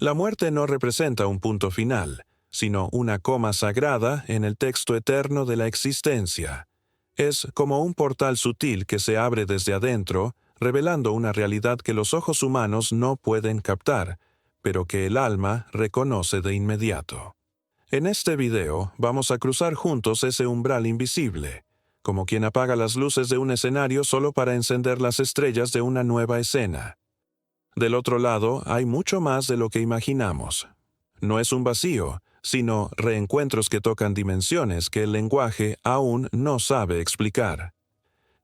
La muerte no representa un punto final, sino una coma sagrada en el texto eterno de la existencia. Es como un portal sutil que se abre desde adentro, revelando una realidad que los ojos humanos no pueden captar, pero que el alma reconoce de inmediato. En este video vamos a cruzar juntos ese umbral invisible, como quien apaga las luces de un escenario solo para encender las estrellas de una nueva escena. Del otro lado hay mucho más de lo que imaginamos. No es un vacío, sino reencuentros que tocan dimensiones que el lenguaje aún no sabe explicar.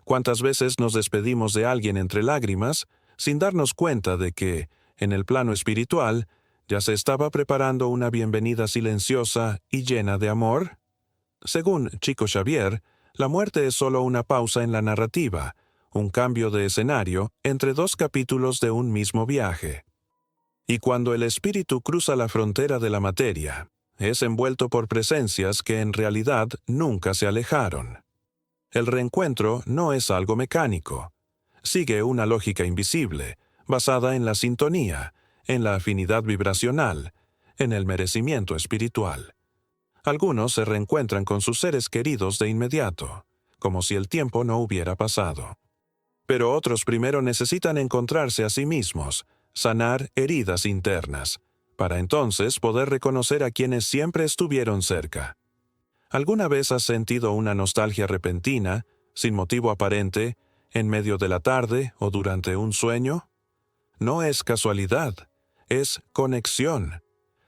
¿Cuántas veces nos despedimos de alguien entre lágrimas, sin darnos cuenta de que, en el plano espiritual, ya se estaba preparando una bienvenida silenciosa y llena de amor? Según Chico Xavier, la muerte es solo una pausa en la narrativa, un cambio de escenario entre dos capítulos de un mismo viaje. Y cuando el espíritu cruza la frontera de la materia, es envuelto por presencias que en realidad nunca se alejaron. El reencuentro no es algo mecánico. Sigue una lógica invisible, basada en la sintonía, en la afinidad vibracional, en el merecimiento espiritual. Algunos se reencuentran con sus seres queridos de inmediato, como si el tiempo no hubiera pasado. Pero otros primero necesitan encontrarse a sí mismos, sanar heridas internas, para entonces poder reconocer a quienes siempre estuvieron cerca. ¿Alguna vez has sentido una nostalgia repentina, sin motivo aparente, en medio de la tarde o durante un sueño? No es casualidad, es conexión.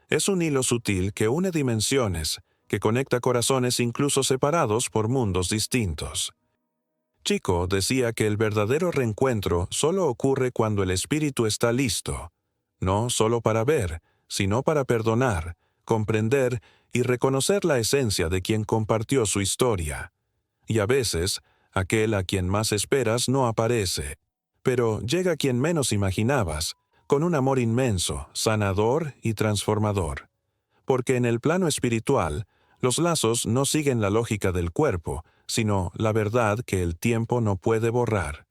Es un hilo sutil que une dimensiones, que conecta corazones incluso separados por mundos distintos. Chico decía que el verdadero reencuentro solo ocurre cuando el espíritu está listo, no solo para ver, sino para perdonar, comprender y reconocer la esencia de quien compartió su historia. Y a veces, aquel a quien más esperas no aparece, pero llega quien menos imaginabas, con un amor inmenso, sanador y transformador. Porque en el plano espiritual, los lazos no siguen la lógica del cuerpo, sino la verdad que el tiempo no puede borrar.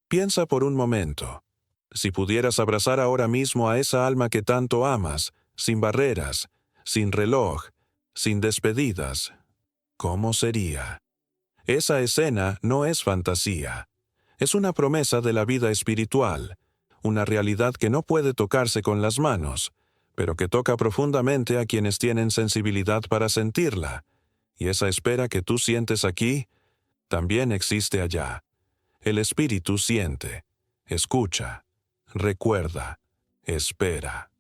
Piensa por un momento. Si pudieras abrazar ahora mismo a esa alma que tanto amas, sin barreras, sin reloj, sin despedidas, ¿cómo sería? Esa escena no es fantasía. Es una promesa de la vida espiritual, una realidad que no puede tocarse con las manos, pero que toca profundamente a quienes tienen sensibilidad para sentirla. Y esa espera que tú sientes aquí, también existe allá. El espíritu siente, escucha, recuerda, espera.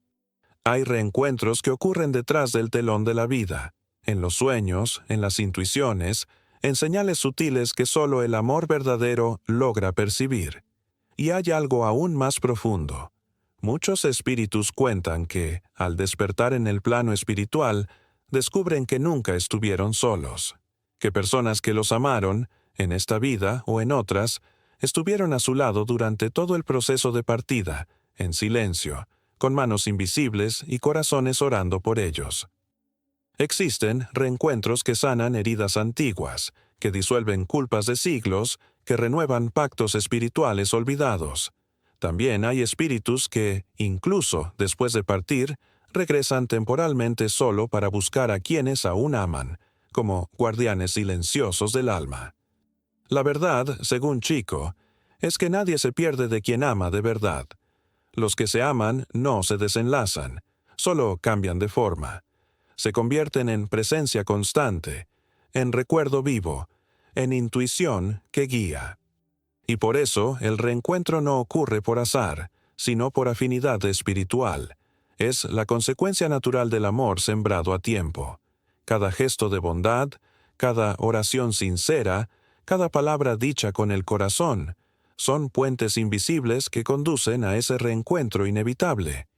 Hay reencuentros que ocurren detrás del telón de la vida, en los sueños, en las intuiciones, en señales sutiles que solo el amor verdadero logra percibir. Y hay algo aún más profundo. Muchos espíritus cuentan que, al despertar en el plano espiritual, descubren que nunca estuvieron solos, que personas que los amaron, en esta vida o en otras, estuvieron a su lado durante todo el proceso de partida, en silencio, con manos invisibles y corazones orando por ellos. Existen reencuentros que sanan heridas antiguas, que disuelven culpas de siglos, que renuevan pactos espirituales olvidados. También hay espíritus que, incluso después de partir, regresan temporalmente solo para buscar a quienes aún aman, como guardianes silenciosos del alma. La verdad, según Chico, es que nadie se pierde de quien ama de verdad. Los que se aman no se desenlazan, solo cambian de forma. Se convierten en presencia constante, en recuerdo vivo, en intuición que guía. Y por eso el reencuentro no ocurre por azar, sino por afinidad espiritual. Es la consecuencia natural del amor sembrado a tiempo. Cada gesto de bondad, cada oración sincera, cada palabra dicha con el corazón, son puentes invisibles que conducen a ese reencuentro inevitable.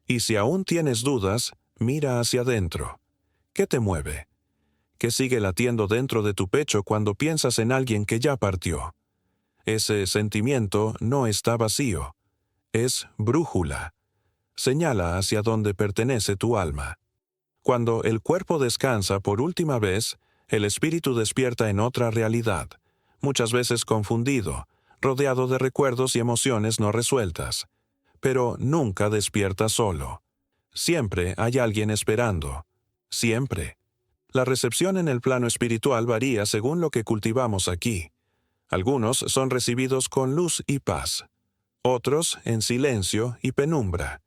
Y si aún tienes dudas, mira hacia adentro. ¿Qué te mueve? ¿Qué sigue latiendo dentro de tu pecho cuando piensas en alguien que ya partió? Ese sentimiento no está vacío. Es brújula. Señala hacia dónde pertenece tu alma. Cuando el cuerpo descansa por última vez, el espíritu despierta en otra realidad, muchas veces confundido, rodeado de recuerdos y emociones no resueltas. Pero nunca despierta solo. Siempre hay alguien esperando. Siempre. La recepción en el plano espiritual varía según lo que cultivamos aquí. Algunos son recibidos con luz y paz, otros en silencio y penumbra,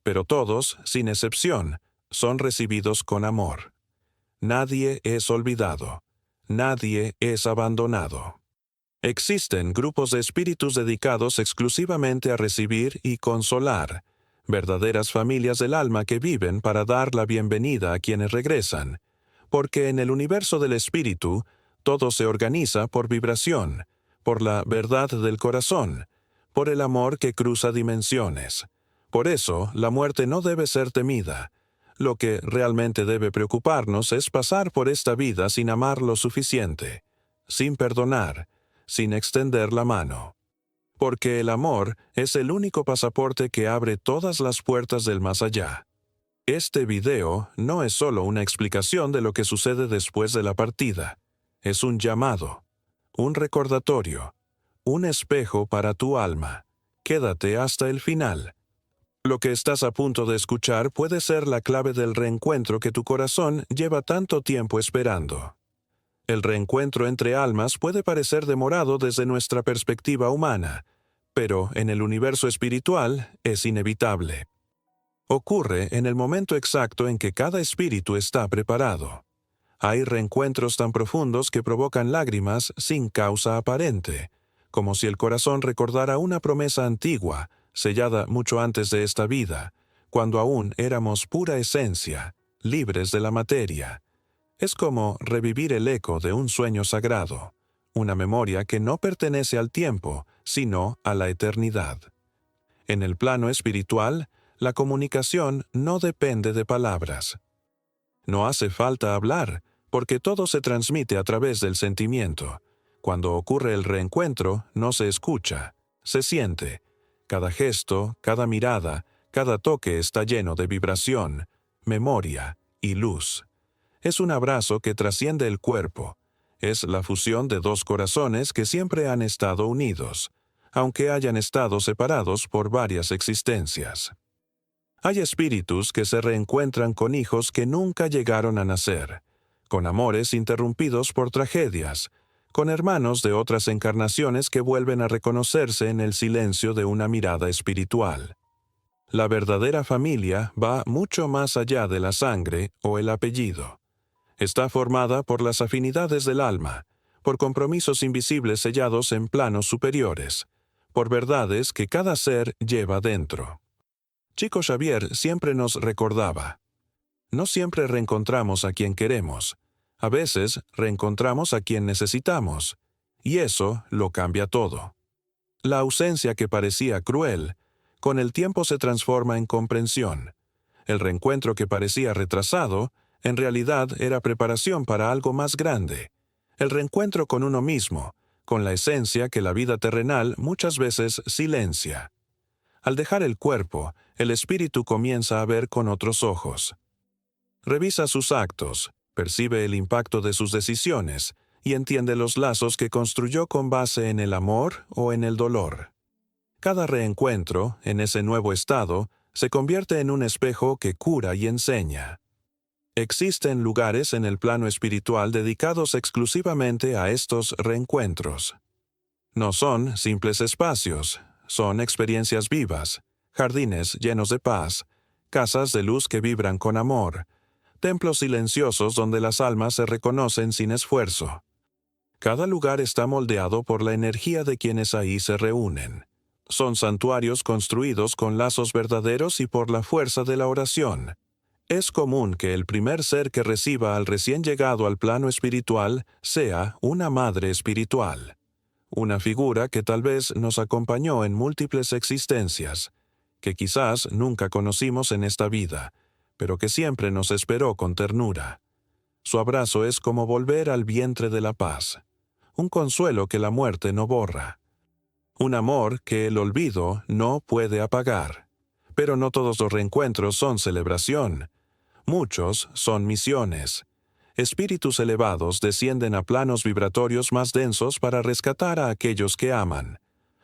pero todos, sin excepción, son recibidos con amor. Nadie es olvidado, nadie es abandonado. Existen grupos de espíritus dedicados exclusivamente a recibir y consolar, verdaderas familias del alma que viven para dar la bienvenida a quienes regresan, porque en el universo del espíritu, todo se organiza por vibración, por la verdad del corazón, por el amor que cruza dimensiones. Por eso, la muerte no debe ser temida. Lo que realmente debe preocuparnos es pasar por esta vida sin amar lo suficiente, sin perdonar, sin extender la mano. Porque el amor es el único pasaporte que abre todas las puertas del más allá. Este video no es solo una explicación de lo que sucede después de la partida. Es un llamado, un recordatorio, un espejo para tu alma. Quédate hasta el final. Lo que estás a punto de escuchar puede ser la clave del reencuentro que tu corazón lleva tanto tiempo esperando. El reencuentro entre almas puede parecer demorado desde nuestra perspectiva humana, pero en el universo espiritual es inevitable. Ocurre en el momento exacto en que cada espíritu está preparado. Hay reencuentros tan profundos que provocan lágrimas sin causa aparente, como si el corazón recordara una promesa antigua, sellada mucho antes de esta vida, cuando aún éramos pura esencia, libres de la materia. Es como revivir el eco de un sueño sagrado, una memoria que no pertenece al tiempo, sino a la eternidad. En el plano espiritual, la comunicación no depende de palabras. No hace falta hablar, porque todo se transmite a través del sentimiento. Cuando ocurre el reencuentro, no se escucha, se siente. Cada gesto, cada mirada, cada toque está lleno de vibración, memoria y luz. Es un abrazo que trasciende el cuerpo. Es la fusión de dos corazones que siempre han estado unidos, aunque hayan estado separados por varias existencias. Hay espíritus que se reencuentran con hijos que nunca llegaron a nacer, con amores interrumpidos por tragedias, con hermanos de otras encarnaciones que vuelven a reconocerse en el silencio de una mirada espiritual. La verdadera familia va mucho más allá de la sangre o el apellido. Está formada por las afinidades del alma, por compromisos invisibles sellados en planos superiores, por verdades que cada ser lleva dentro. Chico Xavier siempre nos recordaba: no siempre reencontramos a quien queremos, a veces reencontramos a quien necesitamos, y eso lo cambia todo. La ausencia que parecía cruel, con el tiempo se transforma en comprensión. El reencuentro que parecía retrasado, en realidad era preparación para algo más grande. El reencuentro con uno mismo, con la esencia que la vida terrenal muchas veces silencia. Al dejar el cuerpo, el espíritu comienza a ver con otros ojos. Revisa sus actos, percibe el impacto de sus decisiones y entiende los lazos que construyó con base en el amor o en el dolor. Cada reencuentro, en ese nuevo estado, se convierte en un espejo que cura y enseña. Existen lugares en el plano espiritual dedicados exclusivamente a estos reencuentros. No son simples espacios, son experiencias vivas, jardines llenos de paz, casas de luz que vibran con amor, templos silenciosos donde las almas se reconocen sin esfuerzo. Cada lugar está moldeado por la energía de quienes ahí se reúnen. Son santuarios construidos con lazos verdaderos y por la fuerza de la oración. Es común que el primer ser que reciba al recién llegado al plano espiritual sea una madre espiritual. Una figura que tal vez nos acompañó en múltiples existencias, que quizás nunca conocimos en esta vida, pero que siempre nos esperó con ternura. Su abrazo es como volver al vientre de la paz, un consuelo que la muerte no borra, un amor que el olvido no puede apagar. Pero no todos los reencuentros son celebración. Muchos son misiones. Espíritus elevados descienden a planos vibratorios más densos para rescatar a aquellos que aman.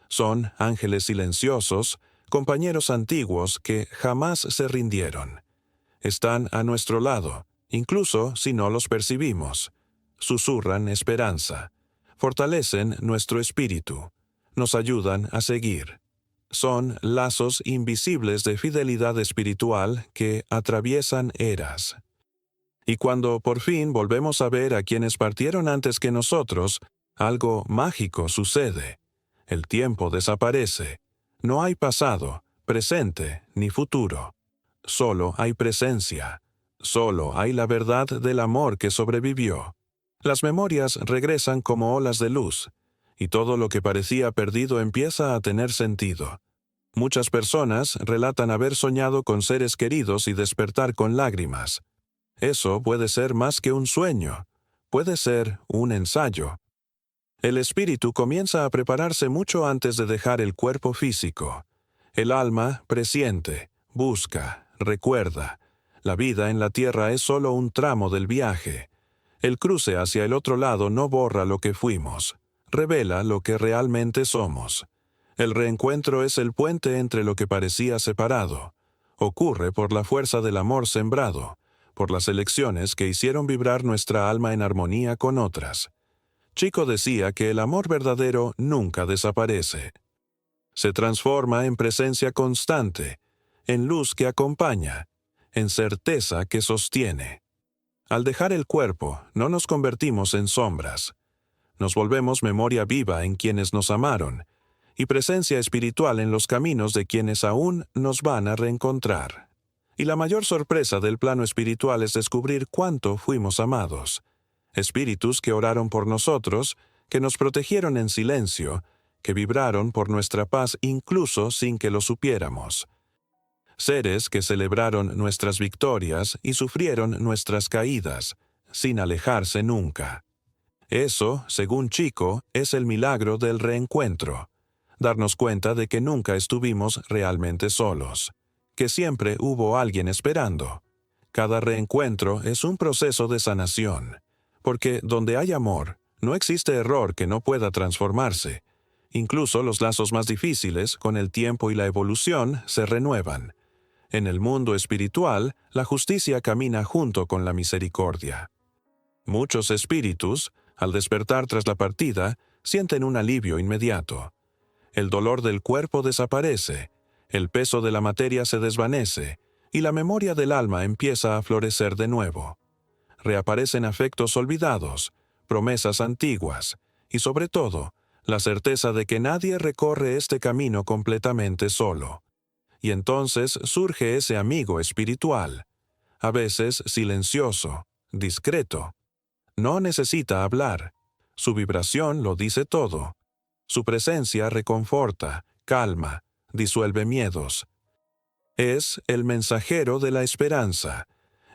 Son ángeles silenciosos, compañeros antiguos que jamás se rindieron. Están a nuestro lado, incluso si no los percibimos. Susurran esperanza, fortalecen nuestro espíritu, nos ayudan a seguir. Son lazos invisibles de fidelidad espiritual que atraviesan eras. Y cuando por fin volvemos a ver a quienes partieron antes que nosotros, algo mágico sucede. El tiempo desaparece. No hay pasado, presente ni futuro. Solo hay presencia. Solo hay la verdad del amor que sobrevivió. Las memorias regresan como olas de luz, y todo lo que parecía perdido empieza a tener sentido. Muchas personas relatan haber soñado con seres queridos y despertar con lágrimas. Eso puede ser más que un sueño, puede ser un ensayo. El espíritu comienza a prepararse mucho antes de dejar el cuerpo físico. El alma presiente, busca, recuerda. La vida en la tierra es solo un tramo del viaje. El cruce hacia el otro lado no borra lo que fuimos, revela lo que realmente somos. El reencuentro es el puente entre lo que parecía separado. Ocurre por la fuerza del amor sembrado, por las elecciones que hicieron vibrar nuestra alma en armonía con otras. Chico decía que el amor verdadero nunca desaparece. Se transforma en presencia constante, en luz que acompaña, en certeza que sostiene. Al dejar el cuerpo, no nos convertimos en sombras. Nos volvemos memoria viva en quienes nos amaron, y presencia espiritual en los caminos de quienes aún nos van a reencontrar. Y la mayor sorpresa del plano espiritual es descubrir cuánto fuimos amados. Espíritus que oraron por nosotros, que nos protegieron en silencio, que vibraron por nuestra paz incluso sin que lo supiéramos. Seres que celebraron nuestras victorias y sufrieron nuestras caídas, sin alejarse nunca. Eso, según Chico, es el milagro del reencuentro. Darnos cuenta de que nunca estuvimos realmente solos, que siempre hubo alguien esperando. Cada reencuentro es un proceso de sanación, porque donde hay amor, no existe error que no pueda transformarse. Incluso los lazos más difíciles, con el tiempo y la evolución, se renuevan. En el mundo espiritual, la justicia camina junto con la misericordia. Muchos espíritus, al despertar tras la partida, sienten un alivio inmediato. El dolor del cuerpo desaparece, el peso de la materia se desvanece, y la memoria del alma empieza a florecer de nuevo. Reaparecen afectos olvidados, promesas antiguas, y sobre todo, la certeza de que nadie recorre este camino completamente solo. Y entonces surge ese amigo espiritual, a veces silencioso, discreto. No necesita hablar. Su vibración lo dice todo. Su presencia reconforta, calma, disuelve miedos. Es el mensajero de la esperanza,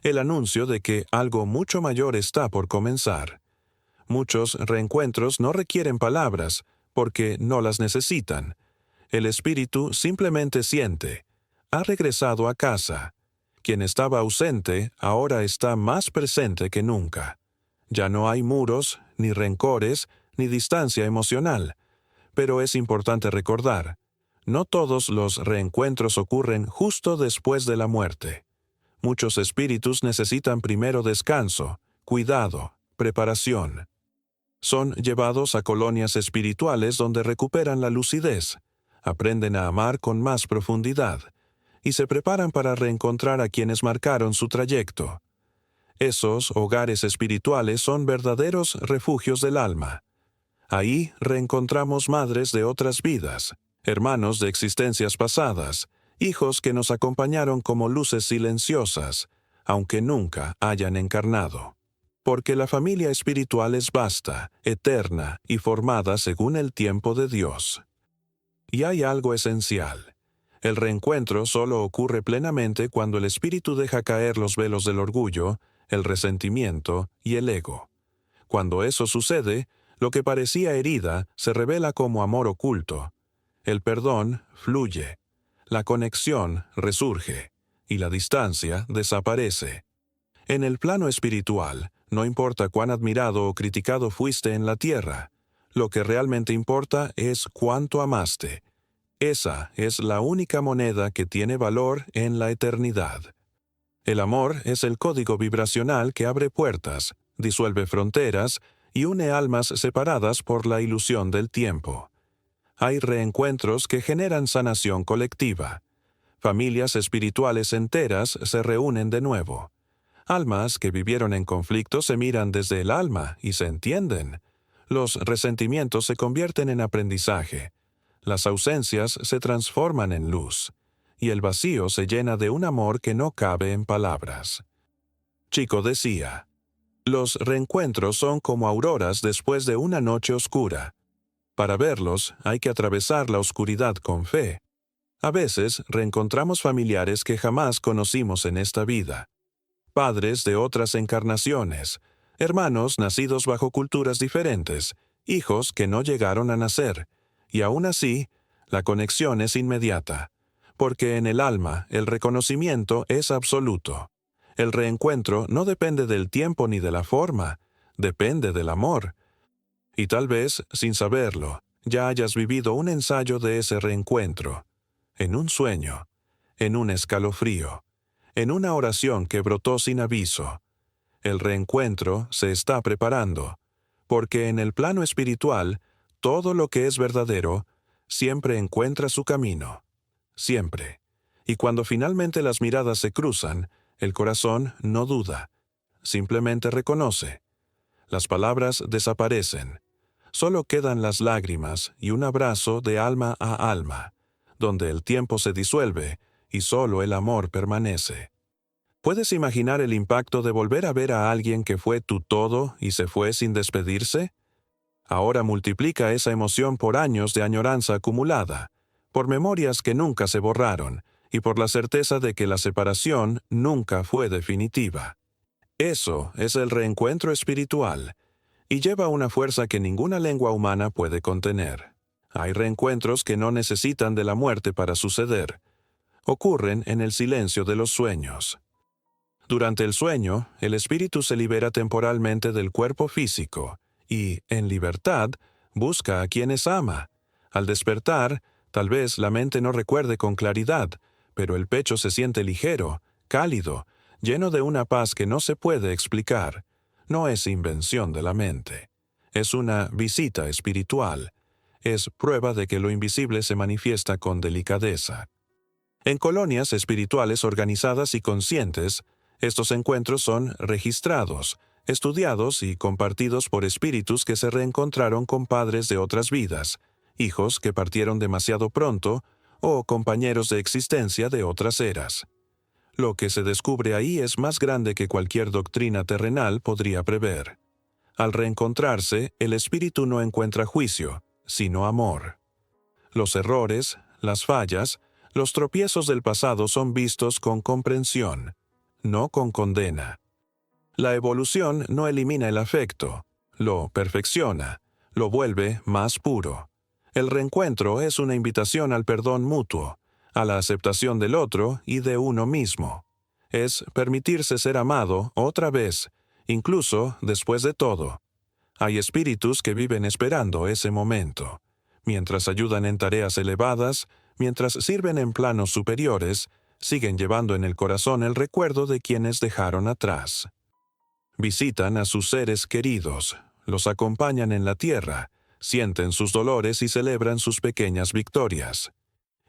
el anuncio de que algo mucho mayor está por comenzar. Muchos reencuentros no requieren palabras, porque no las necesitan. El espíritu simplemente siente. Ha regresado a casa. Quien estaba ausente ahora está más presente que nunca. Ya no hay muros, ni rencores, ni distancia emocional. Pero es importante recordar, no todos los reencuentros ocurren justo después de la muerte. Muchos espíritus necesitan primero descanso, cuidado, preparación. Son llevados a colonias espirituales donde recuperan la lucidez, aprenden a amar con más profundidad, y se preparan para reencontrar a quienes marcaron su trayecto. Esos hogares espirituales son verdaderos refugios del alma. Ahí reencontramos madres de otras vidas, hermanos de existencias pasadas, hijos que nos acompañaron como luces silenciosas, aunque nunca hayan encarnado. Porque la familia espiritual es vasta, eterna y formada según el tiempo de Dios. Y hay algo esencial. El reencuentro solo ocurre plenamente cuando el espíritu deja caer los velos del orgullo, el resentimiento y el ego. Cuando eso sucede, lo que parecía herida se revela como amor oculto. El perdón fluye, la conexión resurge, y la distancia desaparece. En el plano espiritual, no importa cuán admirado o criticado fuiste en la tierra, lo que realmente importa es cuánto amaste. Esa es la única moneda que tiene valor en la eternidad. El amor es el código vibracional que abre puertas, disuelve fronteras y une almas separadas por la ilusión del tiempo. Hay reencuentros que generan sanación colectiva. Familias espirituales enteras se reúnen de nuevo. Almas que vivieron en conflicto se miran desde el alma y se entienden. Los resentimientos se convierten en aprendizaje. Las ausencias se transforman en luz. Y el vacío se llena de un amor que no cabe en palabras. Chico decía, los reencuentros son como auroras después de una noche oscura. Para verlos hay que atravesar la oscuridad con fe. A veces reencontramos familiares que jamás conocimos en esta vida. Padres de otras encarnaciones, hermanos nacidos bajo culturas diferentes, hijos que no llegaron a nacer, y aún así, la conexión es inmediata, porque en el alma el reconocimiento es absoluto. El reencuentro no depende del tiempo ni de la forma, depende del amor. Y tal vez, sin saberlo, ya hayas vivido un ensayo de ese reencuentro, en un sueño, en un escalofrío, en una oración que brotó sin aviso. El reencuentro se está preparando, porque en el plano espiritual, todo lo que es verdadero siempre encuentra su camino. Siempre. Y cuando finalmente las miradas se cruzan, el corazón no duda, simplemente reconoce. Las palabras desaparecen. Solo quedan las lágrimas y un abrazo de alma a alma, donde el tiempo se disuelve y solo el amor permanece. ¿Puedes imaginar el impacto de volver a ver a alguien que fue tu todo y se fue sin despedirse? Ahora multiplica esa emoción por años de añoranza acumulada, por memorias que nunca se borraron y por la certeza de que la separación nunca fue definitiva. Eso es el reencuentro espiritual, y lleva una fuerza que ninguna lengua humana puede contener. Hay reencuentros que no necesitan de la muerte para suceder. Ocurren en el silencio de los sueños. Durante el sueño, el espíritu se libera temporalmente del cuerpo físico y, en libertad, busca a quienes ama. Al despertar, tal vez la mente no recuerde con claridad, pero el pecho se siente ligero, cálido, lleno de una paz que no se puede explicar. No es invención de la mente. Es una visita espiritual. Es prueba de que lo invisible se manifiesta con delicadeza. En colonias espirituales organizadas y conscientes, estos encuentros son registrados, estudiados y compartidos por espíritus que se reencontraron con padres de otras vidas, hijos que partieron demasiado pronto o compañeros de existencia de otras eras. Lo que se descubre ahí es más grande que cualquier doctrina terrenal podría prever. Al reencontrarse, el espíritu no encuentra juicio, sino amor. Los errores, las fallas, los tropiezos del pasado son vistos con comprensión, no con condena. La evolución no elimina el afecto, lo perfecciona, lo vuelve más puro. El reencuentro es una invitación al perdón mutuo, a la aceptación del otro y de uno mismo. Es permitirse ser amado otra vez, incluso después de todo. Hay espíritus que viven esperando ese momento. Mientras ayudan en tareas elevadas, mientras sirven en planos superiores, siguen llevando en el corazón el recuerdo de quienes dejaron atrás. Visitan a sus seres queridos, los acompañan en la tierra, sienten sus dolores y celebran sus pequeñas victorias.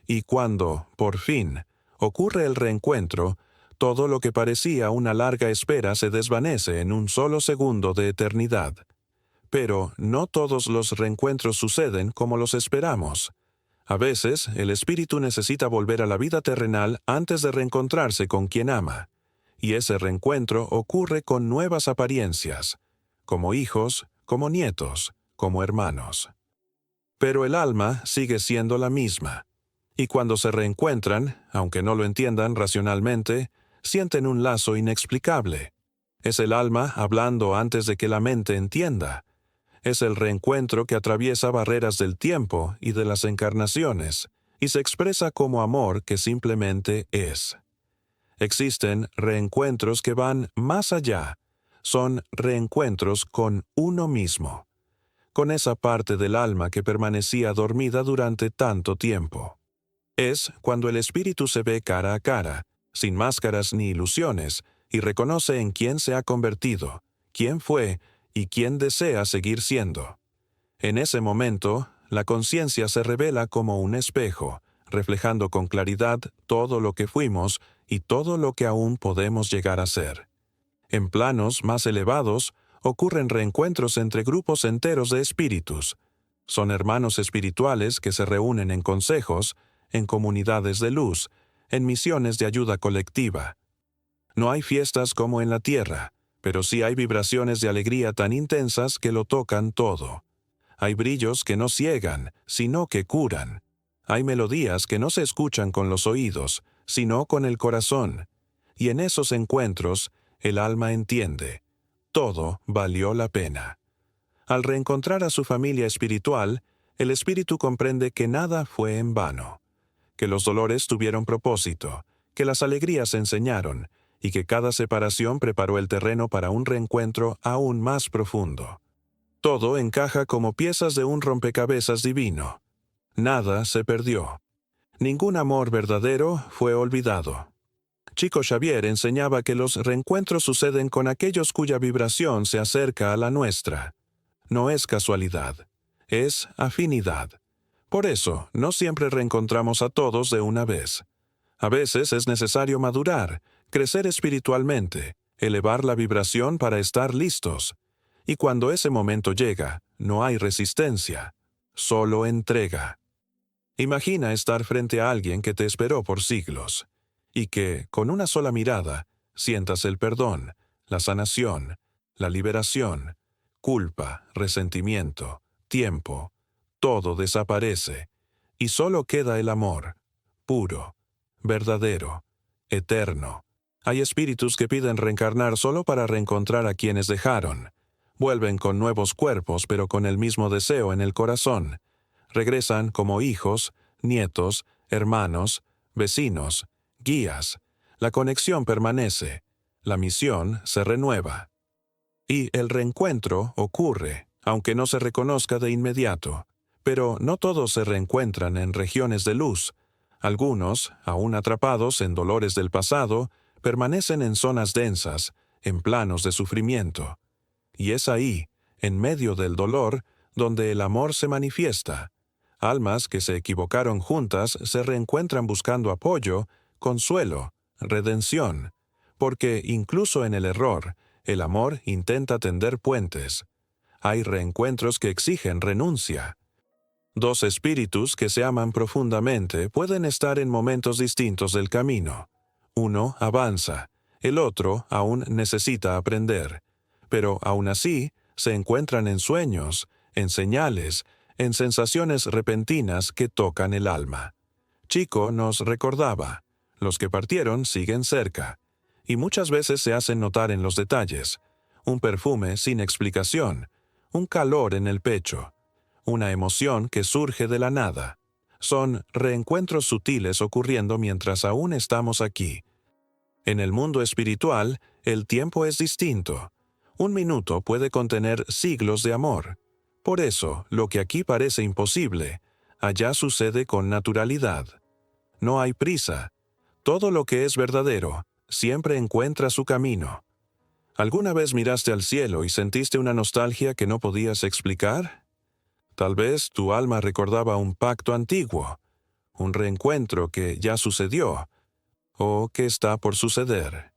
Y cuando, por fin, ocurre el reencuentro, todo lo que parecía una larga espera se desvanece en un solo segundo de eternidad. Pero no todos los reencuentros suceden como los esperamos. A veces, el espíritu necesita volver a la vida terrenal antes de reencontrarse con quien ama, y ese reencuentro ocurre con nuevas apariencias, como hijos, como nietos, como hermanos. Pero el alma sigue siendo la misma, y cuando se reencuentran, aunque no lo entiendan racionalmente, sienten un lazo inexplicable. Es el alma hablando antes de que la mente entienda. Es el reencuentro que atraviesa barreras del tiempo y de las encarnaciones, y se expresa como amor que simplemente es. Existen reencuentros que van más allá. Son reencuentros con uno mismo, con esa parte del alma que permanecía dormida durante tanto tiempo. Es cuando el espíritu se ve cara a cara, sin máscaras ni ilusiones, y reconoce en quién se ha convertido, quién fue y quién desea seguir siendo. En ese momento, la conciencia se revela como un espejo, reflejando con claridad todo lo que fuimos y todo lo que aún podemos llegar a ser. En planos más elevados, ocurren reencuentros entre grupos enteros de espíritus. Son hermanos espirituales que se reúnen en consejos, en comunidades de luz, en misiones de ayuda colectiva. No hay fiestas como en la tierra, pero sí hay vibraciones de alegría tan intensas que lo tocan todo. Hay brillos que no ciegan, sino que curan. Hay melodías que no se escuchan con los oídos, sino con el corazón. Y en esos encuentros, el alma entiende. Todo valió la pena. Al reencontrar a su familia espiritual, el espíritu comprende que nada fue en vano, que los dolores tuvieron propósito, que las alegrías enseñaron, y que cada separación preparó el terreno para un reencuentro aún más profundo. Todo encaja como piezas de un rompecabezas divino. Nada se perdió. Ningún amor verdadero fue olvidado. Chico Xavier enseñaba que los reencuentros suceden con aquellos cuya vibración se acerca a la nuestra. No es casualidad, es afinidad. Por eso, no siempre reencontramos a todos de una vez. A veces es necesario madurar, crecer espiritualmente, elevar la vibración para estar listos. Y cuando ese momento llega, no hay resistencia, solo entrega. Imagina estar frente a alguien que te esperó por siglos, y que, con una sola mirada, sientas el perdón, la sanación, la liberación, culpa, resentimiento, tiempo, todo desaparece, y solo queda el amor, puro, verdadero, eterno. Hay espíritus que piden reencarnar solo para reencontrar a quienes dejaron. Vuelven con nuevos cuerpos, pero con el mismo deseo en el corazón. Regresan como hijos, nietos, hermanos, vecinos, guías. La conexión permanece. La misión se renueva. Y el reencuentro ocurre, aunque no se reconozca de inmediato. Pero no todos se reencuentran en regiones de luz. Algunos, aún atrapados en dolores del pasado, permanecen en zonas densas, en planos de sufrimiento. Y es ahí, en medio del dolor, donde el amor se manifiesta. Almas que se equivocaron juntas se reencuentran buscando apoyo, consuelo, redención, porque incluso en el error, el amor intenta tender puentes. Hay reencuentros que exigen renuncia. Dos espíritus que se aman profundamente pueden estar en momentos distintos del camino. Uno avanza, el otro aún necesita aprender. Pero aún así, se encuentran en sueños, en señales, en sensaciones repentinas que tocan el alma. Chico nos recordaba, los que partieron siguen cerca, y muchas veces se hacen notar en los detalles, un perfume sin explicación, un calor en el pecho, una emoción que surge de la nada. Son reencuentros sutiles ocurriendo mientras aún estamos aquí. En el mundo espiritual, el tiempo es distinto. Un minuto puede contener siglos de amor. Por eso, lo que aquí parece imposible, allá sucede con naturalidad. No hay prisa. Todo lo que es verdadero siempre encuentra su camino. ¿Alguna vez miraste al cielo y sentiste una nostalgia que no podías explicar? Tal vez tu alma recordaba un pacto antiguo, un reencuentro que ya sucedió, o que está por suceder.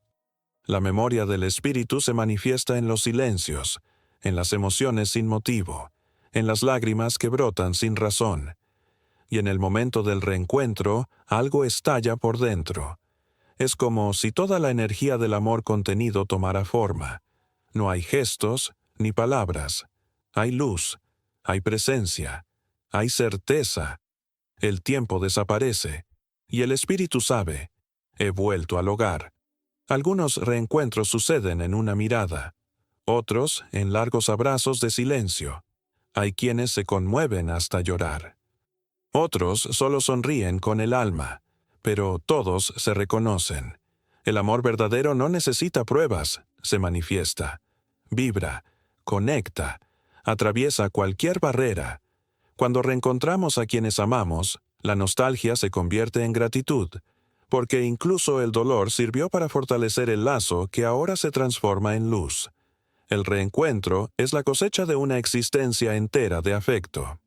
La memoria del espíritu se manifiesta en los silencios, en las emociones sin motivo, en las lágrimas que brotan sin razón. Y en el momento del reencuentro, algo estalla por dentro. Es como si toda la energía del amor contenido tomara forma. No hay gestos ni palabras. Hay luz, hay presencia, hay certeza. El tiempo desaparece, y el espíritu sabe, he vuelto al hogar. Algunos reencuentros suceden en una mirada, otros en largos abrazos de silencio. Hay quienes se conmueven hasta llorar. Otros solo sonríen con el alma, pero todos se reconocen. El amor verdadero no necesita pruebas, se manifiesta, vibra, conecta, atraviesa cualquier barrera. Cuando reencontramos a quienes amamos, La nostalgia se convierte en gratitud, porque incluso el dolor sirvió para fortalecer el lazo que ahora se transforma en luz. El reencuentro es la cosecha de una existencia entera de afecto.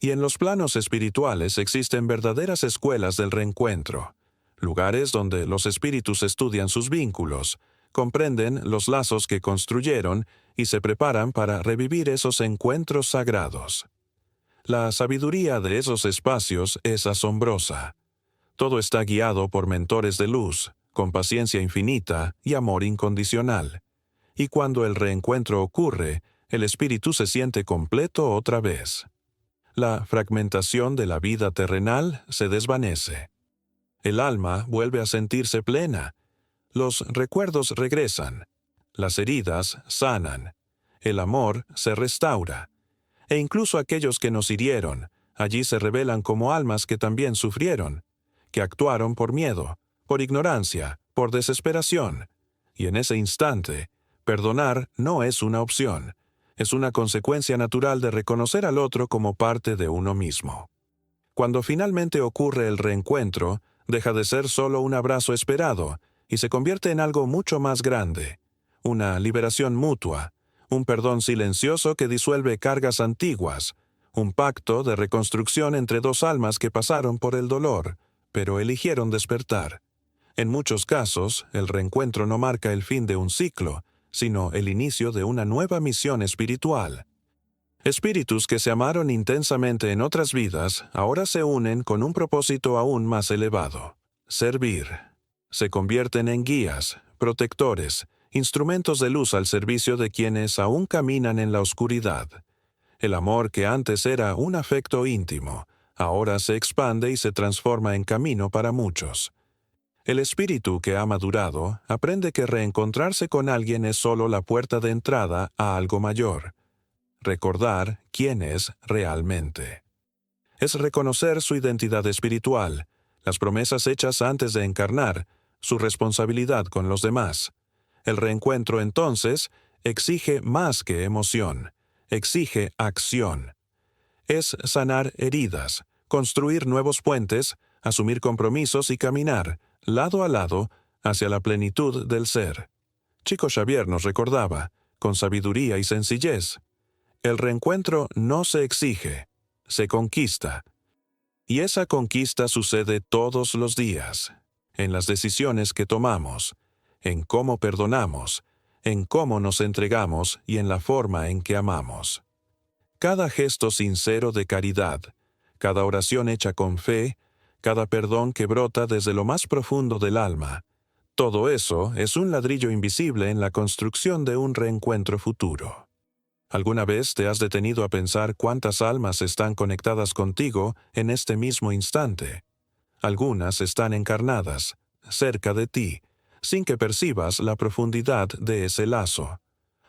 Y en los planos espirituales existen verdaderas escuelas del reencuentro, lugares donde los espíritus estudian sus vínculos, comprenden los lazos que construyeron y se preparan para revivir esos encuentros sagrados. La sabiduría de esos espacios es asombrosa. Todo está guiado por mentores de luz, con paciencia infinita y amor incondicional. Y cuando el reencuentro ocurre, el espíritu se siente completo otra vez. La fragmentación de la vida terrenal se desvanece. El alma vuelve a sentirse plena. Los recuerdos regresan. Las heridas sanan. El amor se restaura. E incluso aquellos que nos hirieron, allí se revelan como almas que también sufrieron, que actuaron por miedo, por ignorancia, por desesperación. Y en ese instante, perdonar no es una opción. Es una consecuencia natural de reconocer al otro como parte de uno mismo. Cuando finalmente ocurre el reencuentro, deja de ser solo un abrazo esperado y se convierte en algo mucho más grande, una liberación mutua, un perdón silencioso que disuelve cargas antiguas, un pacto de reconstrucción entre dos almas que pasaron por el dolor, pero eligieron despertar. En muchos casos, el reencuentro no marca el fin de un ciclo, sino el inicio de una nueva misión espiritual. Espíritus que se amaron intensamente en otras vidas ahora se unen con un propósito aún más elevado: servir. Se convierten en guías, protectores, instrumentos de luz al servicio de quienes aún caminan en la oscuridad. El amor que antes era un afecto íntimo, ahora se expande y se transforma en camino para muchos. El espíritu que ha madurado aprende que reencontrarse con alguien es solo la puerta de entrada a algo mayor. Recordar quién es realmente. Es reconocer su identidad espiritual, las promesas hechas antes de encarnar, su responsabilidad con los demás. El reencuentro, entonces, exige más que emoción, exige acción. Es sanar heridas, construir nuevos puentes, asumir compromisos y caminar, lado a lado, hacia la plenitud del ser. Chico Xavier nos recordaba, con sabiduría y sencillez: el reencuentro no se exige, se conquista. Y esa conquista sucede todos los días, en las decisiones que tomamos, en cómo perdonamos, en cómo nos entregamos y en la forma en que amamos. Cada gesto sincero de caridad, cada oración hecha con fe, cada perdón que brota desde lo más profundo del alma, todo eso es un ladrillo invisible en la construcción de un reencuentro futuro. ¿Alguna vez te has detenido a pensar cuántas almas están conectadas contigo en este mismo instante? Algunas están encarnadas, cerca de ti, sin que percibas la profundidad de ese lazo.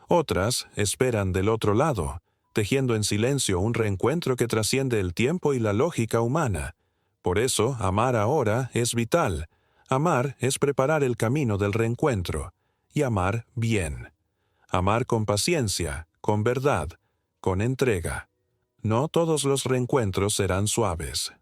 Otras esperan del otro lado, tejiendo en silencio un reencuentro que trasciende el tiempo y la lógica humana. Por eso, amar ahora es vital. Amar es preparar el camino del reencuentro, y amar bien. Amar con paciencia, con verdad, con entrega. No todos los reencuentros serán suaves.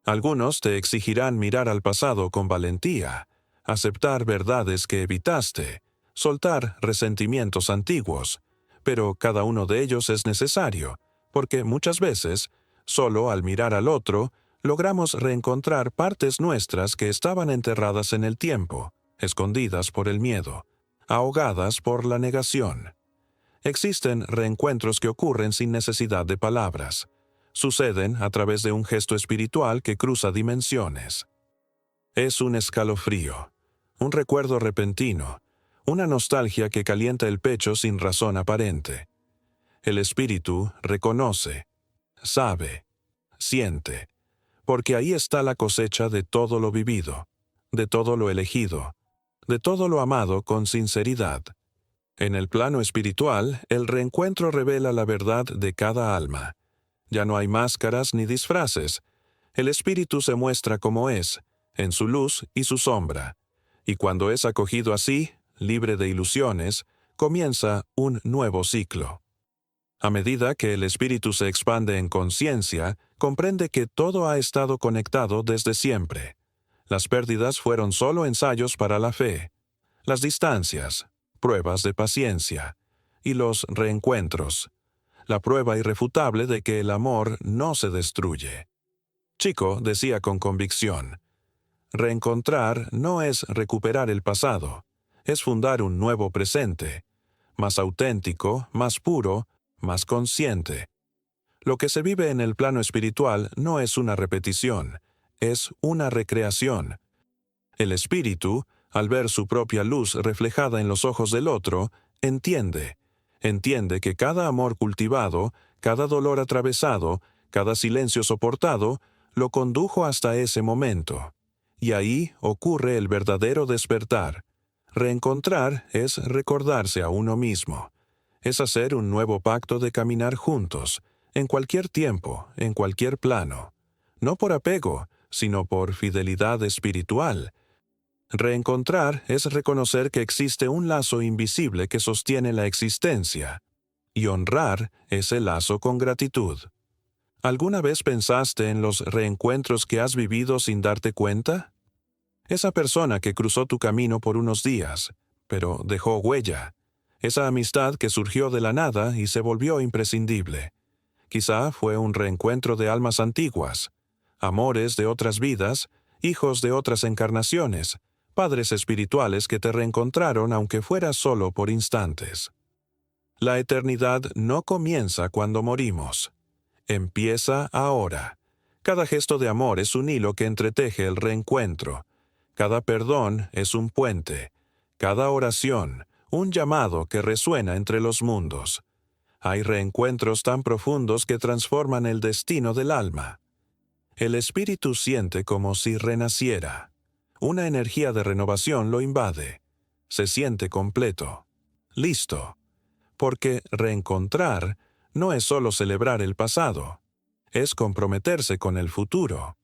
Algunos te exigirán mirar al pasado con valentía, aceptar verdades que evitaste, soltar resentimientos antiguos, pero cada uno de ellos es necesario, porque muchas veces, solo al mirar al otro, logramos reencontrar partes nuestras que estaban enterradas en el tiempo, escondidas por el miedo, ahogadas por la negación. Existen reencuentros que ocurren sin necesidad de palabras. Suceden a través de un gesto espiritual que cruza dimensiones. Es un escalofrío, un recuerdo repentino, una nostalgia que calienta el pecho sin razón aparente. El espíritu reconoce, sabe, siente, porque ahí está la cosecha de todo lo vivido, de todo lo elegido, de todo lo amado con sinceridad. En el plano espiritual, el reencuentro revela la verdad de cada alma. Ya no hay máscaras ni disfraces. El espíritu se muestra como es, en su luz y su sombra. Y cuando es acogido así, libre de ilusiones, comienza un nuevo ciclo. A medida que el espíritu se expande en conciencia, comprende que todo ha estado conectado desde siempre. Las pérdidas fueron solo ensayos para la fe. Las distancias, pruebas de paciencia. Y los reencuentros, la prueba irrefutable de que el amor no se destruye. Chico decía con convicción, reencontrar no es recuperar el pasado, es fundar un nuevo presente, más auténtico, más puro, más consciente. Lo que se vive en el plano espiritual no es una repetición, es una recreación. El espíritu, al ver su propia luz reflejada en los ojos del otro, entiende que cada amor cultivado, cada dolor atravesado, cada silencio soportado, lo condujo hasta ese momento. Y ahí ocurre el verdadero despertar. Reencontrar es recordarse a uno mismo. Es hacer un nuevo pacto de caminar juntos, en cualquier tiempo, en cualquier plano. No por apego, sino por fidelidad espiritual. Reencontrar es reconocer que existe un lazo invisible que sostiene la existencia, y honrar ese lazo con gratitud. ¿Alguna vez pensaste en los reencuentros que has vivido sin darte cuenta? Esa persona que cruzó tu camino por unos días, pero dejó huella. Esa amistad que surgió de la nada y se volvió imprescindible. Quizá fue un reencuentro de almas antiguas, amores de otras vidas, hijos de otras encarnaciones, padres espirituales que te reencontraron aunque fuera solo por instantes. La eternidad no comienza cuando morimos. Empieza ahora. Cada gesto de amor es un hilo que entreteje el reencuentro. Cada perdón es un puente. Cada oración, un llamado que resuena entre los mundos. Hay reencuentros tan profundos que transforman el destino del alma. El espíritu siente como si renaciera. Una energía de renovación lo invade. Se siente completo. Listo. Porque reencontrar no es solo celebrar el pasado. Es comprometerse con el futuro.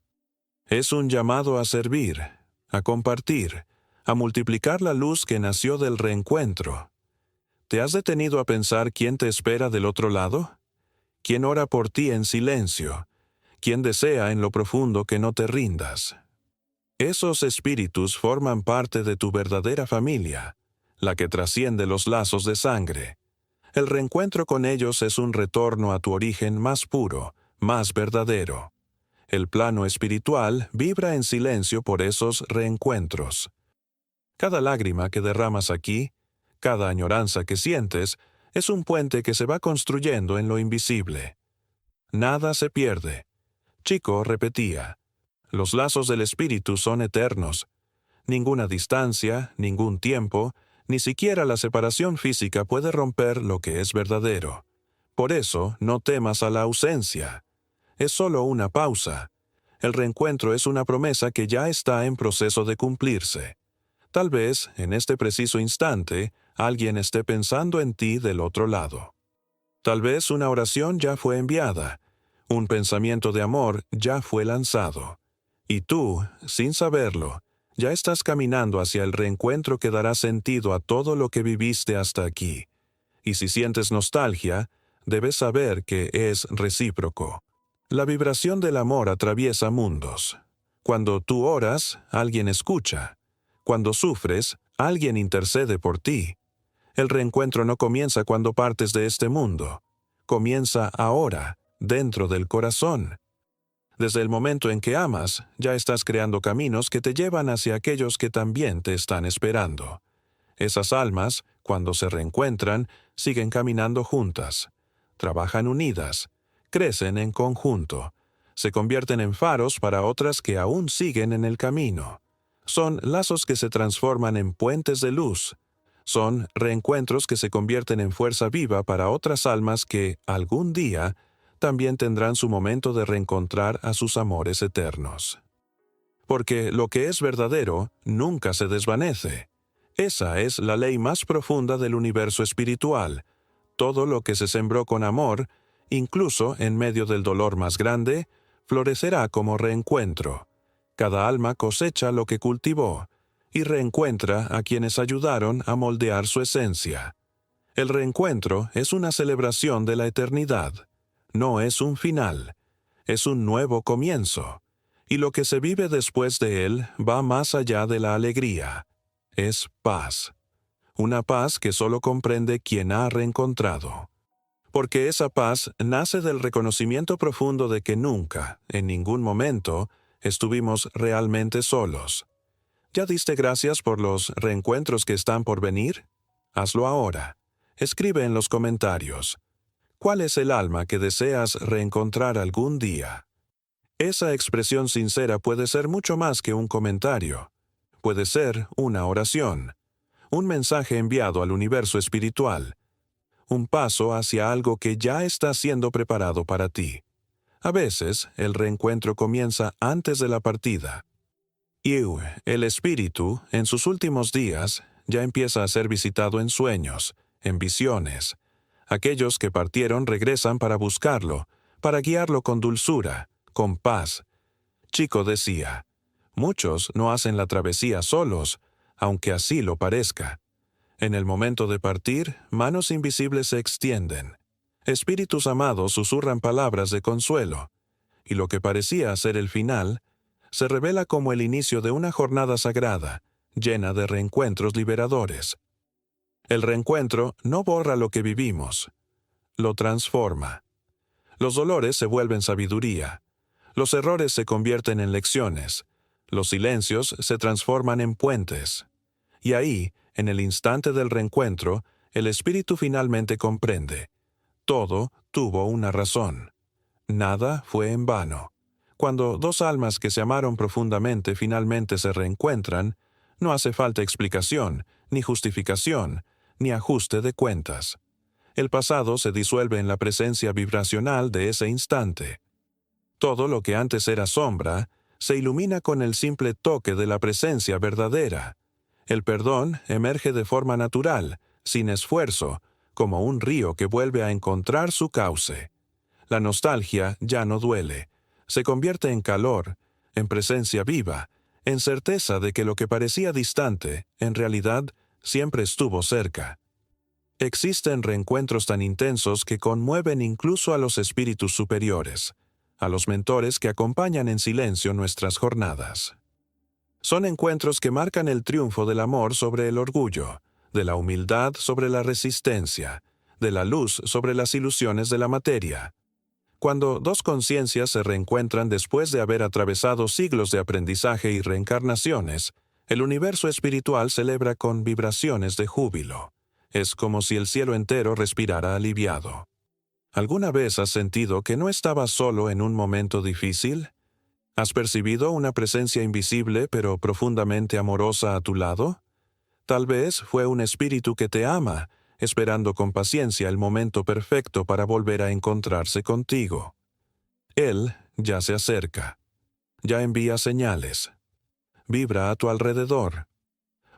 Es un llamado a servir, a compartir, a multiplicar la luz que nació del reencuentro. ¿Te has detenido a pensar quién te espera del otro lado? ¿Quién ora por ti en silencio? ¿Quién desea en lo profundo que no te rindas? Esos espíritus forman parte de tu verdadera familia, la que trasciende los lazos de sangre. El reencuentro con ellos es un retorno a tu origen más puro, más verdadero. El plano espiritual vibra en silencio por esos reencuentros. Cada lágrima que derramas aquí, cada añoranza que sientes, es un puente que se va construyendo en lo invisible. Nada se pierde. Chico repetía, los lazos del espíritu son eternos. Ninguna distancia, ningún tiempo, ni siquiera la separación física puede romper lo que es verdadero. Por eso, no temas a la ausencia. Es solo una pausa. El reencuentro es una promesa que ya está en proceso de cumplirse. Tal vez, en este preciso instante, alguien esté pensando en ti del otro lado. Tal vez una oración ya fue enviada. Un pensamiento de amor ya fue lanzado. Y tú, sin saberlo, ya estás caminando hacia el reencuentro que dará sentido a todo lo que viviste hasta aquí. Y si sientes nostalgia, debes saber que es recíproco. La vibración del amor atraviesa mundos. Cuando tú oras, alguien escucha. Cuando sufres, alguien intercede por ti. El reencuentro no comienza cuando partes de este mundo. Comienza ahora, dentro del corazón. Desde el momento en que amas, ya estás creando caminos que te llevan hacia aquellos que también te están esperando. Esas almas, cuando se reencuentran, siguen caminando juntas. Trabajan unidas, crecen en conjunto, se convierten en faros para otras que aún siguen en el camino. Son lazos que se transforman en puentes de luz. Son reencuentros que se convierten en fuerza viva para otras almas que, algún día, también tendrán su momento de reencontrar a sus amores eternos. Porque lo que es verdadero nunca se desvanece. Esa es la ley más profunda del universo espiritual. Todo lo que se sembró con amor, incluso en medio del dolor más grande, florecerá como reencuentro. Cada alma cosecha lo que cultivó y reencuentra a quienes ayudaron a moldear su esencia. El reencuentro es una celebración de la eternidad. No es un final, es un nuevo comienzo. Y lo que se vive después de él va más allá de la alegría. Es paz. Una paz que solo comprende quien ha reencontrado. Porque esa paz nace del reconocimiento profundo de que nunca, en ningún momento, estuvimos realmente solos. ¿Ya diste gracias por los reencuentros que están por venir? Hazlo ahora. Escribe en los comentarios. ¿Cuál es el alma que deseas reencontrar algún día? Esa expresión sincera puede ser mucho más que un comentario. Puede ser una oración, un mensaje enviado al universo espiritual, un paso hacia algo que ya está siendo preparado para ti. A veces, el reencuentro comienza antes de la partida. Y el espíritu, en sus últimos días, ya empieza a ser visitado en sueños, en visiones. Aquellos que partieron regresan para buscarlo, para guiarlo con dulzura, con paz. Chico decía, muchos no hacen la travesía solos, aunque así lo parezca. En el momento de partir, manos invisibles se extienden. Espíritus amados susurran palabras de consuelo, y lo que parecía ser el final, se revela como el inicio de una jornada sagrada, llena de reencuentros liberadores. El reencuentro no borra lo que vivimos, lo transforma. Los dolores se vuelven sabiduría. Los errores se convierten en lecciones. Los silencios se transforman en puentes. Y ahí, en el instante del reencuentro, el espíritu finalmente comprende. Todo tuvo una razón. Nada fue en vano. Cuando dos almas que se amaron profundamente finalmente se reencuentran, no hace falta explicación, ni justificación, ni ajuste de cuentas. El pasado se disuelve en la presencia vibracional de ese instante. Todo lo que antes era sombra, se ilumina con el simple toque de la presencia verdadera. El perdón emerge de forma natural, sin esfuerzo, como un río que vuelve a encontrar su cauce. La nostalgia ya no duele. Se convierte en calor, en presencia viva, en certeza de que lo que parecía distante, en realidad, siempre estuvo cerca. Existen reencuentros tan intensos que conmueven incluso a los espíritus superiores, a los mentores que acompañan en silencio nuestras jornadas. Son encuentros que marcan el triunfo del amor sobre el orgullo, de la humildad sobre la resistencia, de la luz sobre las ilusiones de la materia. Cuando dos conciencias se reencuentran después de haber atravesado siglos de aprendizaje y reencarnaciones, el universo espiritual celebra con vibraciones de júbilo. Es como si el cielo entero respirara aliviado. ¿Alguna vez has sentido que no estabas solo en un momento difícil? ¿Has percibido una presencia invisible pero profundamente amorosa a tu lado? Tal vez fue un espíritu que te ama, esperando con paciencia el momento perfecto para volver a encontrarse contigo. Él ya se acerca. Ya envía señales. Vibra a tu alrededor.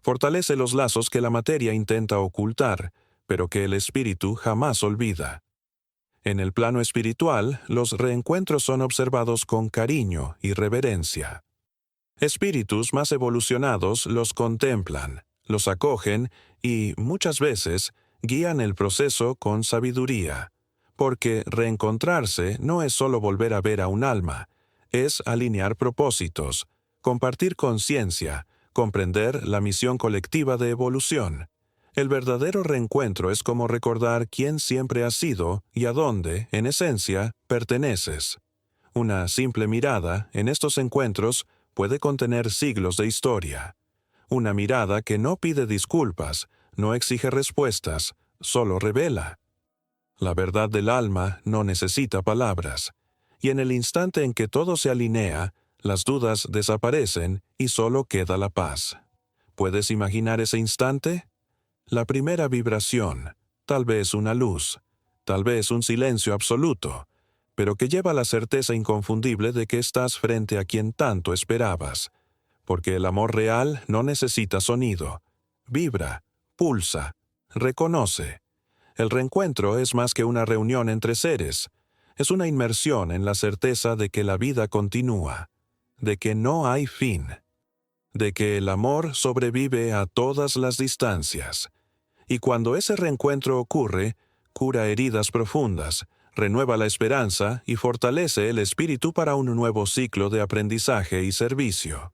Fortalece los lazos que la materia intenta ocultar, pero que el espíritu jamás olvida. En el plano espiritual, los reencuentros son observados con cariño y reverencia. Espíritus más evolucionados los contemplan, los acogen y, muchas veces, guían el proceso con sabiduría, porque reencontrarse no es solo volver a ver a un alma, es alinear propósitos, compartir conciencia, comprender la misión colectiva de evolución. El verdadero reencuentro es como recordar quién siempre has sido y a dónde, en esencia, perteneces. Una simple mirada, en estos encuentros, puede contener siglos de historia. Una mirada que no pide disculpas, no exige respuestas, solo revela. La verdad del alma no necesita palabras, y en el instante en que todo se alinea, las dudas desaparecen y solo queda la paz. ¿Puedes imaginar ese instante? La primera vibración, tal vez una luz, tal vez un silencio absoluto, pero que lleva la certeza inconfundible de que estás frente a quien tanto esperabas, porque el amor real no necesita sonido, vibra, pulsa, reconoce. El reencuentro es más que una reunión entre seres, es una inmersión en la certeza de que la vida continúa, de que no hay fin, de que el amor sobrevive a todas las distancias, Y cuando ese reencuentro ocurre, cura heridas profundas, renueva la esperanza y fortalece el espíritu para un nuevo ciclo de aprendizaje y servicio.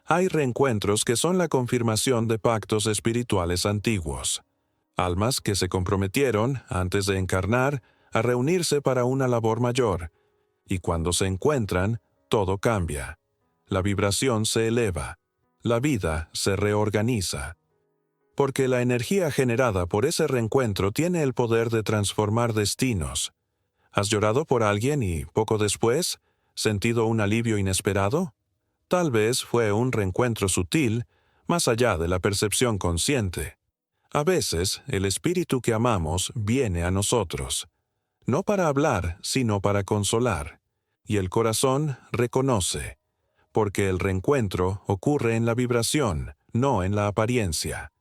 Hay reencuentros que son la confirmación de pactos espirituales antiguos. Almas que se comprometieron, antes de encarnar, a reunirse para una labor mayor, y cuando se encuentran, todo cambia. La vibración se eleva, la vida se reorganiza. Porque la energía generada por ese reencuentro tiene el poder de transformar destinos. ¿Has llorado por alguien y, poco después, sentido un alivio inesperado? Tal vez fue un reencuentro sutil, más allá de la percepción consciente. A veces, el espíritu que amamos viene a nosotros, no para hablar, sino para consolar. Y el corazón reconoce, porque el reencuentro ocurre en la vibración, no en la apariencia.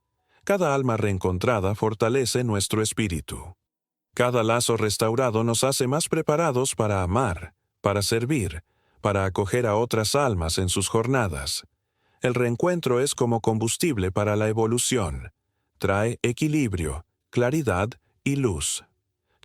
Cada alma reencontrada fortalece nuestro espíritu. Cada lazo restaurado nos hace más preparados para amar, para servir, para acoger a otras almas en sus jornadas. El reencuentro es como combustible para la evolución. Trae equilibrio, claridad y luz.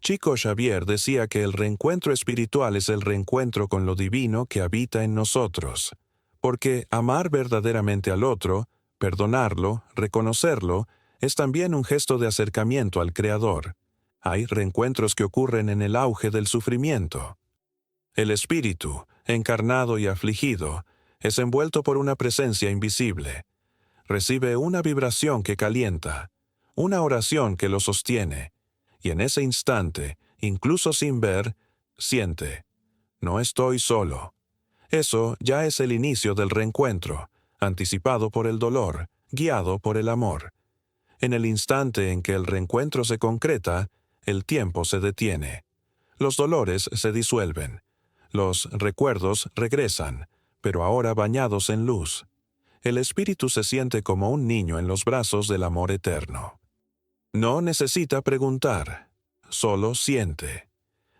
Chico Xavier decía que el reencuentro espiritual es el reencuentro con lo divino que habita en nosotros, porque amar verdaderamente al otro, perdonarlo, reconocerlo, es también un gesto de acercamiento al Creador. Hay reencuentros que ocurren en el auge del sufrimiento. El espíritu, encarnado y afligido, es envuelto por una presencia invisible. Recibe una vibración que calienta, una oración que lo sostiene, y en ese instante, incluso sin ver, siente: no estoy solo. Eso ya es el inicio del reencuentro, anticipado por el dolor, guiado por el amor. En el instante en que el reencuentro se concreta, el tiempo se detiene. Los dolores se disuelven. Los recuerdos regresan, pero ahora bañados en luz. El espíritu se siente como un niño en los brazos del amor eterno. No necesita preguntar, solo siente.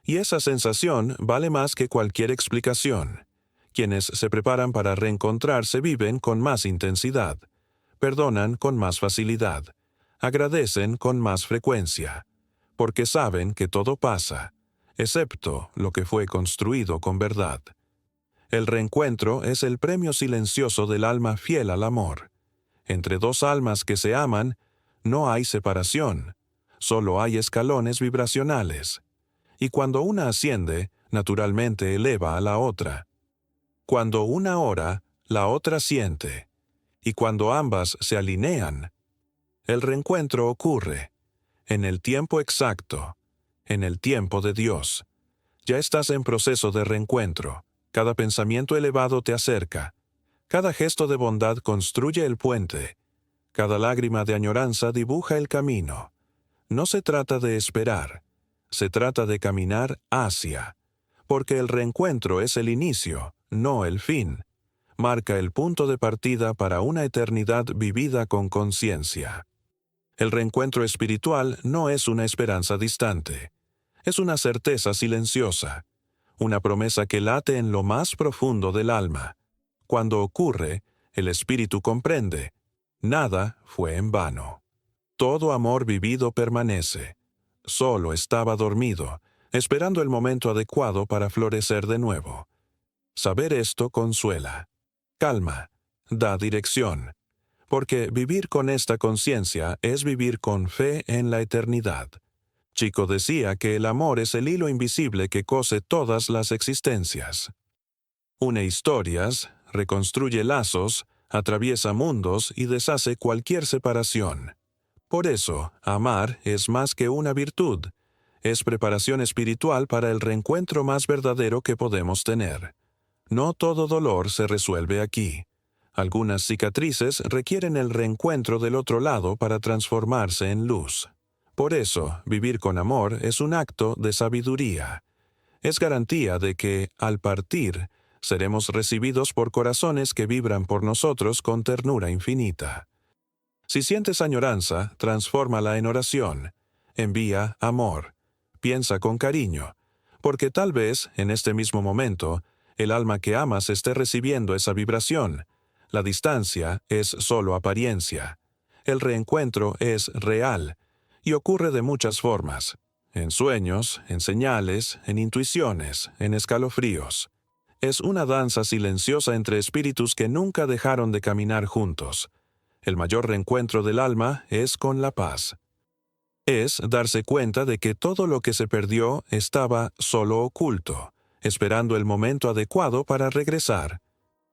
Y esa sensación vale más que cualquier explicación. Quienes se preparan para reencontrarse viven con más intensidad, perdonan con más facilidad, agradecen con más frecuencia, porque saben que todo pasa, excepto lo que fue construido con verdad. El reencuentro es el premio silencioso del alma fiel al amor. Entre dos almas que se aman, no hay separación, solo hay escalones vibracionales. Y cuando una asciende, naturalmente eleva a la otra. Cuando una ora, la otra siente. Y cuando ambas se alinean, el reencuentro ocurre, en el tiempo exacto, en el tiempo de Dios. Ya estás en proceso de reencuentro. Cada pensamiento elevado te acerca. Cada gesto de bondad construye el puente. Cada lágrima de añoranza dibuja el camino. No se trata de esperar, se trata de caminar hacia, porque el reencuentro es el inicio, no el fin. Marca el punto de partida para una eternidad vivida con conciencia. El reencuentro espiritual no es una esperanza distante. Es una certeza silenciosa, una promesa que late en lo más profundo del alma. Cuando ocurre, el espíritu comprende: nada fue en vano. Todo amor vivido permanece. Solo estaba dormido, esperando el momento adecuado para florecer de nuevo. Saber esto consuela, calma, da dirección, porque vivir con esta conciencia es vivir con fe en la eternidad. Chico decía que el amor es el hilo invisible que cose todas las existencias. Une historias, reconstruye lazos, atraviesa mundos y deshace cualquier separación. Por eso, amar es más que una virtud, es preparación espiritual para el reencuentro más verdadero que podemos tener. No todo dolor se resuelve aquí. Algunas cicatrices requieren el reencuentro del otro lado para transformarse en luz. Por eso, vivir con amor es un acto de sabiduría. Es garantía de que, al partir, seremos recibidos por corazones que vibran por nosotros con ternura infinita. Si sientes añoranza, transfórmala en oración. Envía amor. Piensa con cariño, porque tal vez, en este mismo momento, el alma que amas esté recibiendo esa vibración. La distancia es solo apariencia. el reencuentro es real y ocurre de muchas formas: en sueños, en señales, en intuiciones, en escalofríos. Es una danza silenciosa entre espíritus que nunca dejaron de caminar juntos. El mayor reencuentro del alma es con la paz. Es darse cuenta de que todo lo que se perdió estaba solo oculto, esperando el momento adecuado para regresar.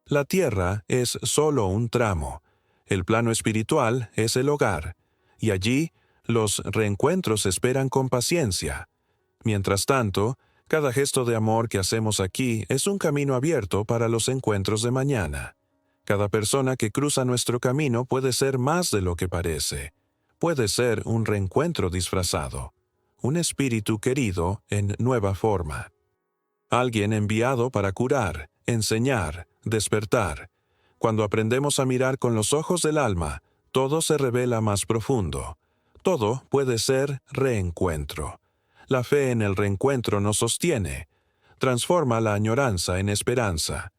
La tierra es solo un tramo. El plano espiritual es el hogar, y allí los reencuentros esperan con paciencia. Mientras tanto, cada gesto de amor que hacemos aquí es un camino abierto para los encuentros de mañana. Cada persona que cruza nuestro camino puede ser más de lo que parece. Puede ser un reencuentro disfrazado, un espíritu querido en nueva forma. Alguien enviado para curar, enseñar, despertar. Cuando aprendemos a mirar con los ojos del alma, todo se revela más profundo. Todo puede ser reencuentro. La fe en el reencuentro nos sostiene, transforma la añoranza en esperanza.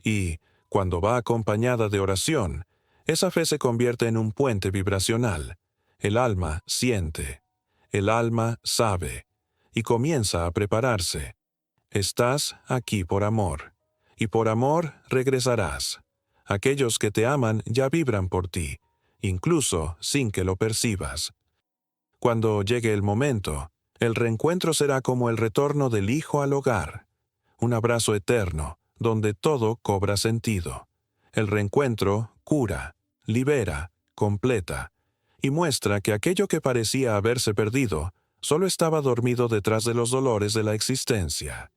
Y, cuando va acompañada de oración, esa fe se convierte en un puente vibracional. El alma siente, el alma sabe, y comienza a prepararse. Estás aquí por amor, y por amor regresarás. Aquellos que te aman ya vibran por ti, incluso sin que lo percibas. Cuando llegue el momento, el reencuentro será como el retorno del hijo al hogar, un abrazo eterno, donde todo cobra sentido. El reencuentro cura, libera, completa, y muestra que aquello que parecía haberse perdido solo estaba dormido detrás de los dolores de la existencia.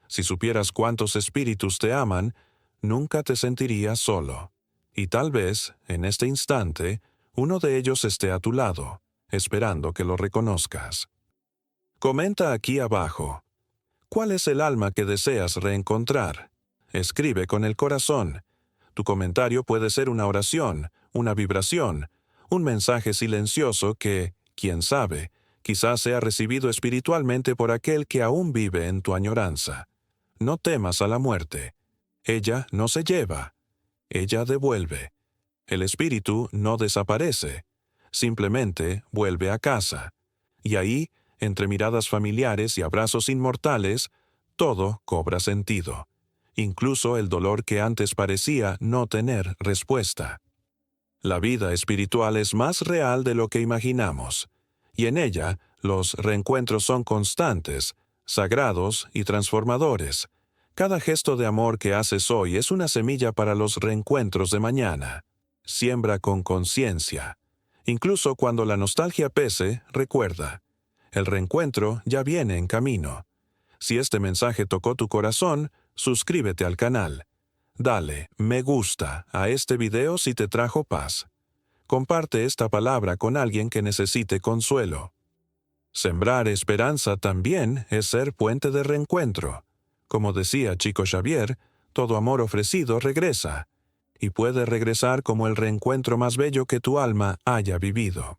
Si supieras cuántos espíritus te aman, nunca te sentirías solo. Y tal vez, en este instante, uno de ellos esté a tu lado, esperando que lo reconozcas. Comenta aquí abajo: ¿cuál es el alma que deseas reencontrar? Escribe con el corazón. Tu comentario puede ser una oración, una vibración, un mensaje silencioso que, quién sabe, quizás sea recibido espiritualmente por aquel que aún vive en tu añoranza. No temas a la muerte. Ella no se lleva. Ella devuelve. El espíritu no desaparece. Simplemente vuelve a casa. Y ahí, entre miradas familiares y abrazos inmortales, todo cobra sentido. Incluso el dolor que antes parecía no tener respuesta. La vida espiritual es más real de lo que imaginamos, y en ella los reencuentros son constantes, sagrados y transformadores. Cada gesto de amor que haces hoy es una semilla para los reencuentros de mañana. Siembra con conciencia. Incluso cuando la nostalgia pese, recuerda: el reencuentro ya viene en camino. Si este mensaje tocó tu corazón, suscríbete al canal. Dale me gusta a este video si te trajo paz. Comparte esta palabra con alguien que necesite consuelo. Sembrar esperanza también es ser puente de reencuentro. Como decía Chico Xavier, todo amor ofrecido regresa, y puede regresar como el reencuentro más bello que tu alma haya vivido.